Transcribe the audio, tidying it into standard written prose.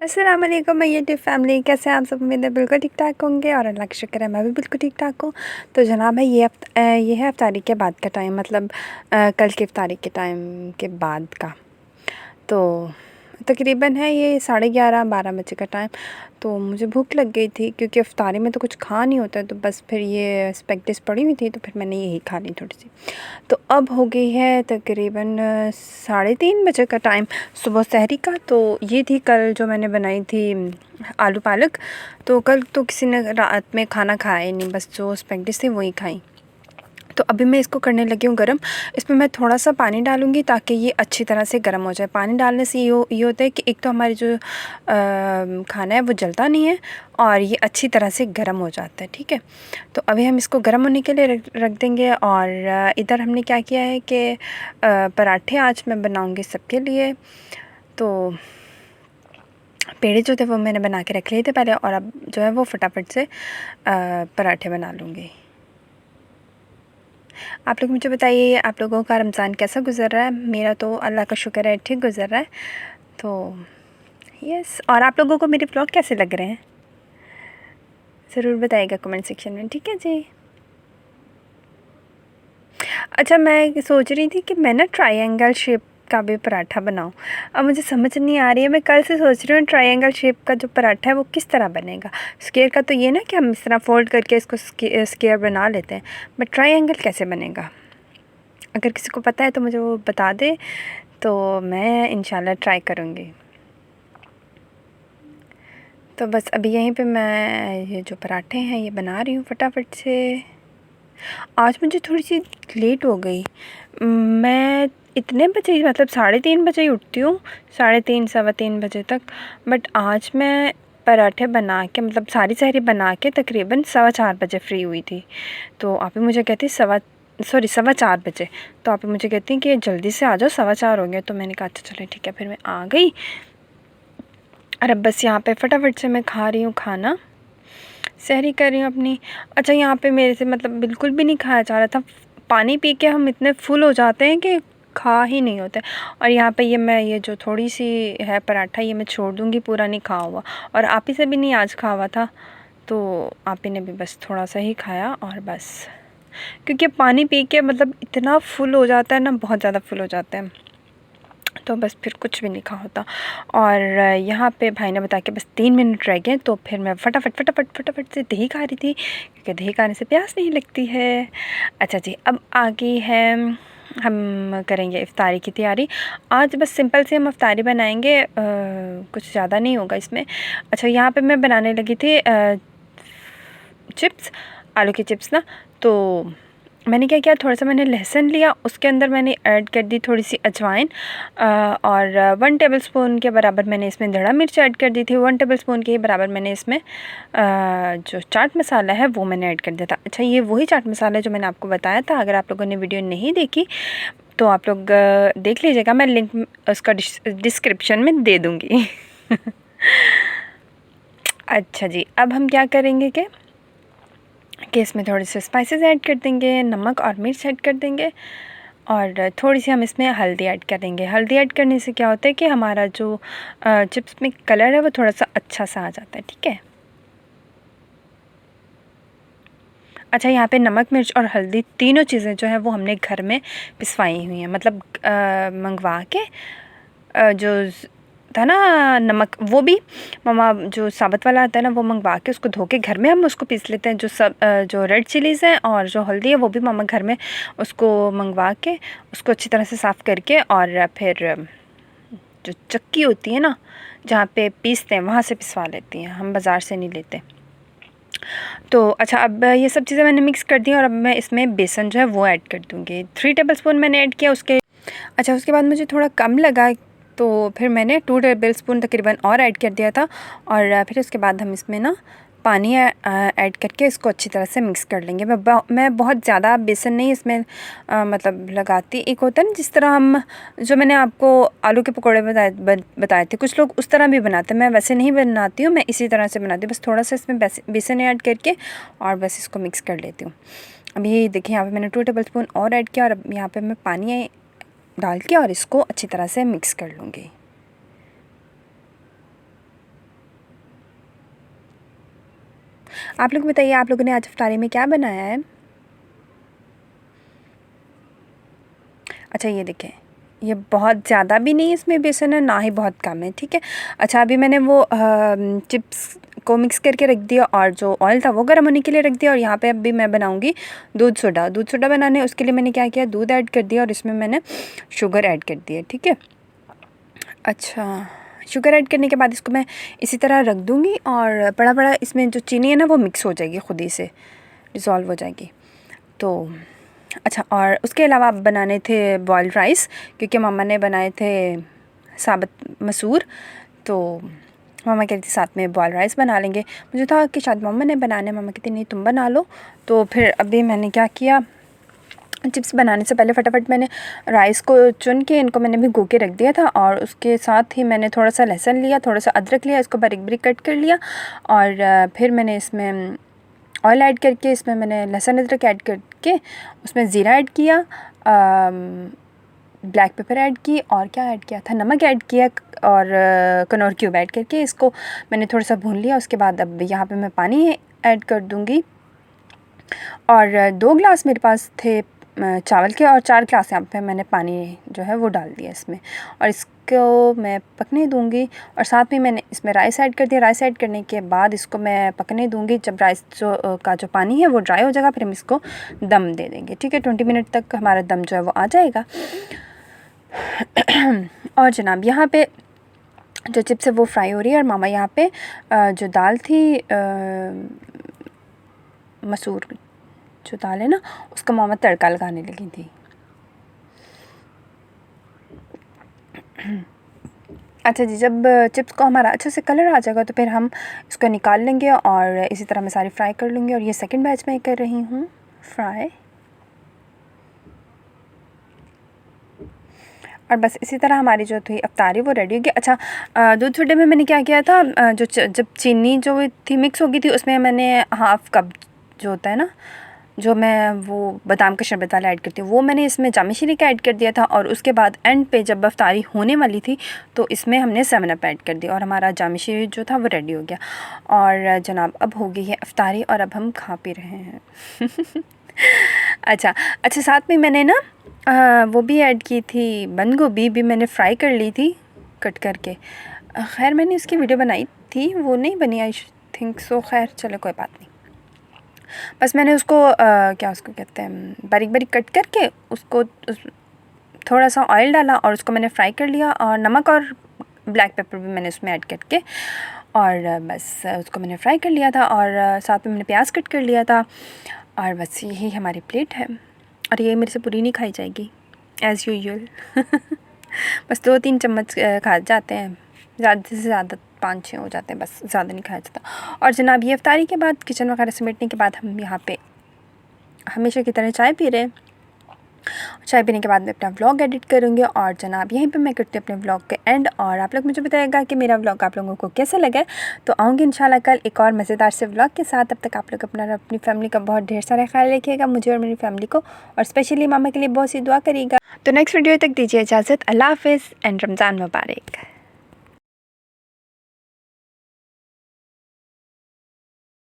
अस्सलाम वालेकुम my YouTube family, कैसे हैं आप सब। उम्मीद है बिल्कुल ठीक ठाक होंगे और अल्लाह का शुक्र है मैं भी बिल्कुल ठीक ठाक हूँ। तो जनाब है ये है इफ्तारी के बाद का टाइम, मतलब कल की इफ्तारी के टाइम के बाद का। तो तकरीबन है ये 11:30-12 बजे का टाइम। तो मुझे भूख लग गई थी क्योंकि इफ्तारी में तो कुछ खा नहीं होता है, तो बस फिर ये स्पेगेटी पड़ी हुई थी तो फिर मैंने यही खा ली थोड़ी सी। तो अब हो गई है तकरीबन 3:30 बजे का टाइम, सुबह सहरी का। तो ये थी कल जो मैंने बनाई थी आलू पालक। तो कल तो किसी ने रात में खाना खाया ही नहीं, बस जो स्पेगेटी थी वही खाई। तो अभी मैं इसको करने लगी हूँ गरम। इसमें मैं थोड़ा सा पानी डालूँगी ताकि ये अच्छी तरह से गरम हो जाए। पानी डालने से ये होता है कि एक तो हमारी जो खाना है वो जलता नहीं है और ये अच्छी तरह से गरम हो जाता है, ठीक है। तो अभी हम इसको गरम होने के लिए रख देंगे। और इधर हमने क्या किया है कि पराठे आज मैं बनाऊँगी सबके लिए। तो पेड़े जो थे वो मैंने बना के रख लिए थे पहले, और अब जो है वो फटाफट से पराठे बना लूँगी। आप लोग मुझे बताइए आप लोगों का रमज़ान कैसा गुज़र रहा है। मेरा तो अल्लाह का शुक्र है ठीक गुज़र रहा है। तो यस, और आप लोगों को मेरे ब्लॉग कैसे लग रहे हैं ज़रूर बताइएगा कमेंट सेक्शन में, ठीक है जी। अच्छा, मैं सोच रही थी कि मैं ना ट्रायंगल शेप का भी पराठा बनाऊं। अब मुझे समझ नहीं आ रही है, मैं कल से सोच रही हूँ ट्रायंगल शेप का जो पराठा है वो किस तरह बनेगा। स्क्वायर का तो ये ना कि हम इस तरह फोल्ड करके इसको स्क्वायर बना लेते हैं, बट ट्रायंगल कैसे बनेगा। अगर किसी को पता है तो मुझे वो बता दे, तो मैं इंशाल्लाह ट्राई करूँगी। तो बस अभी यहीं पे मैं ये जो पराठे हैं ये बना रही हूँ फटाफट से। आज मुझे थोड़ी सी लेट हो गई। मैं इतने बजे, मतलब 3:30 बजे ही उठती हूँ, 3:30 3:15 बजे तक। बट आज मैं पराठे बना के, मतलब सारी सहरी बना के तकरीबन 4:15 बजे फ्री हुई थी। तो आप ही मुझे कहती 4:15 बजे। तो आप ही मुझे कहती हैं कि जल्दी से आ जाओ, 4:15 हो गए। तो मैंने कहा अच्छा चलो ठीक है, फिर मैं आ गई। और अब बस यहाँ पे फटाफट से मैं खा रही हूँ खाना, सहरी कर रही हूँ अपनी। अच्छा, यहाँ पे मेरे से मतलब बिल्कुल भी नहीं खाया जा रहा था। पानी पी के हम इतने फुल हो जाते हैं कि खा ही नहीं होते। और यहाँ पे ये जो थोड़ी सी है पराठा, ये मैं छोड़ दूँगी, पूरा नहीं खा हुआ। और आप ही से भी नहीं आज खा हुआ था, तो आप ही ने भी बस थोड़ा सा ही खाया और बस। क्योंकि पानी पी के मतलब इतना फुल हो जाता है ना, बहुत ज़्यादा फुल हो जाता है, तो बस फिर कुछ भी नहीं खा होता। और यहाँ पे भाई ने बताया कि बस 3 मिनट रह गए, तो फिर मैं फटाफट से दही खा रही थी क्योंकि दही खाने से प्यास नहीं लगती है। अच्छा जी, अब आगे है, हम करेंगे इफ़्तारी की तैयारी। आज बस सिंपल से हम इफ़्तारी बनाएंगे, कुछ ज़्यादा नहीं होगा इसमें। अच्छा, यहाँ पे मैं बनाने लगी थी चिप्स, आलू की चिप्स ना। तो मैंने क्या किया, थोड़ा सा मैंने लहसुन लिया, उसके अंदर मैंने ऐड कर दी थोड़ी सी अजवाइन, और 1 टेबलस्पून के बराबर मैंने इसमें धड़ा मिर्च ऐड कर दी थी। 1 टेबलस्पून के बराबर मैंने इसमें जो चाट मसाला है वो मैंने ऐड कर दिया था। अच्छा, ये वही चाट मसाला है जो मैंने आपको बताया था। अगर आप लोगों ने वीडियो नहीं देखी तो आप लोग देख लीजिएगा, मैं लिंक उसका डिस्क्रिप्शन में दे दूँगी। अच्छा जी, अब हम क्या करेंगे कि इसमें थोड़े से स्पाइसेस ऐड कर देंगे, नमक और मिर्च ऐड कर देंगे, और थोड़ी सी हम इसमें हल्दी ऐड करेंगे। हल्दी ऐड करने से क्या होता है कि हमारा जो चिप्स में कलर है वो थोड़ा सा अच्छा सा आ जाता है, ठीक है। अच्छा, यहाँ पे नमक, मिर्च और हल्दी तीनों चीज़ें जो है वो हमने घर में पिसवाई हुई हैं, मतलब मंगवा के जो था ना नमक, वो भी मम्मा जो साबुत वाला आता है ना वो मंगवा के उसको धो के घर में हम उसको पीस लेते हैं। जो रेड चिलीज़ हैं और जो हल्दी है वो भी मम्मा घर में उसको मंगवा के उसको अच्छी तरह से साफ़ करके, और फिर जो चक्की होती है ना जहाँ पे पीसते हैं वहाँ से पिसवा लेती हैं, हम बाज़ार से नहीं लेते। तो अच्छा, अब ये सब चीज़ें मैंने मिक्स कर दी और अब मैं इसमें बेसन जो है वो ऐड कर दूँगी। 3 टेबलस्पून मैंने ऐड किया उसके। अच्छा, उसके बाद मुझे थोड़ा कम लगा तो फिर मैंने 2 टेबलस्पून तकरीबन और ऐड कर दिया था। और फिर उसके बाद हम इसमें ना पानी ऐड करके इसको अच्छी तरह से मिक्स कर लेंगे। मैं बहुत ज़्यादा बेसन नहीं इसमें मतलब लगाती। एक होता है ना जिस तरह हम, जो मैंने आपको आलू के पकौड़े बताए थे, कुछ लोग उस तरह भी बनाते हैं, मैं वैसे नहीं बनाती हूँ, मैं इसी तरह से बनाती हूँ। बस थोड़ा सा इसमें बेसन ऐड करके और बस इसको मिक्स कर लेती हूँ। अब ये देखिए, यहाँ पे मैंने 2 टेबलस्पून और ऐड किया, और अब यहाँ पे मैं पानी डाल के और इसको अच्छी तरह से मिक्स कर लूँगी। आप लोग बताइए, आप लोगों ने आज इफ्तारी में क्या बनाया है? अच्छा ये देखें, ये बहुत ज़्यादा भी नहीं इसमें बेसन है, ना ही बहुत कम है, ठीक है। अच्छा अभी मैंने वो चिप्स को मिक्स करके रख दिया और जो ऑयल था वो गर्म होने के लिए रख दिया। और यहाँ पे अभी मैं बनाऊँगी दूध सोडा बनाने। उसके लिए मैंने क्या किया, दूध ऐड कर दिया और इसमें मैंने शुगर ऐड कर दिया, ठीक है। अच्छा शुगर ऐड करने के बाद इसको मैं इसी तरह रख दूँगी और बड़ा इसमें जो चीनी है ना वो मिक्स हो जाएगी, खुद ही से डिज़ोल्व हो जाएगी। तो अच्छा, और उसके अलावा बनाने थे बॉइल्ड राइस, क्योंकि मम्मा ने बनाए थे साबुत मसूर, तो मम्मा कहती थी साथ में बॉइल्ड राइस बना लेंगे। मुझे था कि शायद मम्मा ने बनाने, मम्मा कहती नहीं तुम बना लो। तो फिर अभी मैंने क्या किया, चिप्स बनाने से पहले फटाफट मैंने राइस को चुन के इनको मैंने भिगो के रख दिया था और उसके साथ ही मैंने थोड़ा सा लहसुन लिया, थोड़ा सा अदरक लिया, इसको बारीक बारीक कट कर लिया। और फिर मैंने इसमें ऑयल ऐड करके इसमें मैंने लहसुन अदरक ऐड करके उसमें ज़ीरा ऐड किया, ब्लैक पेपर ऐड की, और क्या ऐड किया था, नमक ऐड किया और कनौर क्यूब ऐड करके इसको मैंने थोड़ा सा भून लिया। उसके बाद अब यहाँ पे मैं पानी ऐड कर दूँगी और 2 गिलास मेरे पास थे चावल के और 4 गिलास यहाँ पे मैंने पानी जो है वो डाल दिया इसमें और इसको मैं पकने दूँगी। और साथ में मैंने इसमें राइस ऐड कर दिया। राइस ऐड करने के बाद इसको मैं पकने दूँगी। जब राइस का जो पानी है वो ड्राई हो जाएगा फिर हम इसको दम दे देंगे, ठीक है। 20 मिनट तक हमारा दम जो है वो आ जाएगा। और जनाब यहाँ पे जो चिप्स है वो फ्राई हो रही है और मामा यहाँ पे जो दाल थी मसूर जो दाल है ना उसका मामा तड़का लगाने लगी थी। अच्छा जी, जब चिप्स को हमारा अच्छे से कलर आ जाएगा तो फिर हम इसको निकाल लेंगे और इसी तरह मैं सारी फ्राई कर लूँगी। और ये सेकंड बैच में कर रही हूँ फ्राई। और बस इसी तरह हमारी जो थी अफ्तारी वो रेडी होगी। अच्छा दूध सोडे में मैंने क्या किया था, जब चीनी जो थी मिक्स हो गई थी उसमें मैंने हाफ़ कप जो होता है ना, जो मैं वो बादाम का शरबत वाला ऐड करती हूँ, वो मैंने इसमें जामी शीरी का ऐड कर दिया था। और उसके बाद एंड पे जब अफ्तारी होने वाली थी तो इसमें हमने 7 अप ऐड कर दिया और हमारा जामी शीरी जो था वो रेडी हो गया। और जनाब अब हो गई है अफ्तारी और अब हम खा पी रहे हैं। अच्छा साथ में मैंने ना वो भी ऐड की थी, बंद गोभी भी मैंने फ्राई कर ली थी कट करके। खैर मैंने उसकी वीडियो बनाई थी, वो नहीं बनी आई थिंक सो। खैर चलो कोई बात नहीं। बस मैंने उसको क्या उसको कहते हैं बारीक बारीक कट करके उसको थोड़ा सा ऑयल डाला और उसको मैंने फ्राई कर लिया और नमक और ब्लैक पेपर भी मैंने उसमें ऐड करके और बस उसको मैंने फ्राई कर लिया था और साथ में मैंने प्याज कट कर लिया था। और बस यही हमारी प्लेट है और ये मेरे से पूरी नहीं खाई जाएगी एज़ यूजुअल। बस 2-3 चम्मच खा जाते हैं, ज़्यादा से ज़्यादा 5-6 हो जाते हैं, बस ज़्यादा नहीं खाया जाता। और जनाब ये इफ्तारी के बाद किचन वगैरह समेटने के बाद हम यहाँ पे हमेशा की तरह चाय पी रहे हैं। चाय पीने के बाद मैं अपना व्लॉग एडिट करूँगी और जनाब यहीं पे मैं करती हूँ अपने व्लॉग के एंड। और आप लोग मुझे बताइएगा कि मेरा व्लॉग आप लोगों को कैसा लगा। तो आऊँगी इंशाल्लाह कल एक और मज़ेदार से व्लॉग के साथ। तब तक आप लोग अपनी फैमिली का बहुत ढेर सारा ख्याल रखिएगा, मुझे और मेरी फैमिली को, और स्पेशली मामा के लिए बहुत सी दुआ करिएगा। तो नेक्स्ट वीडियो तक दीजिए इजाज़त। अल्लाह हाफ़िज़ एंड रमज़ान मुबारक।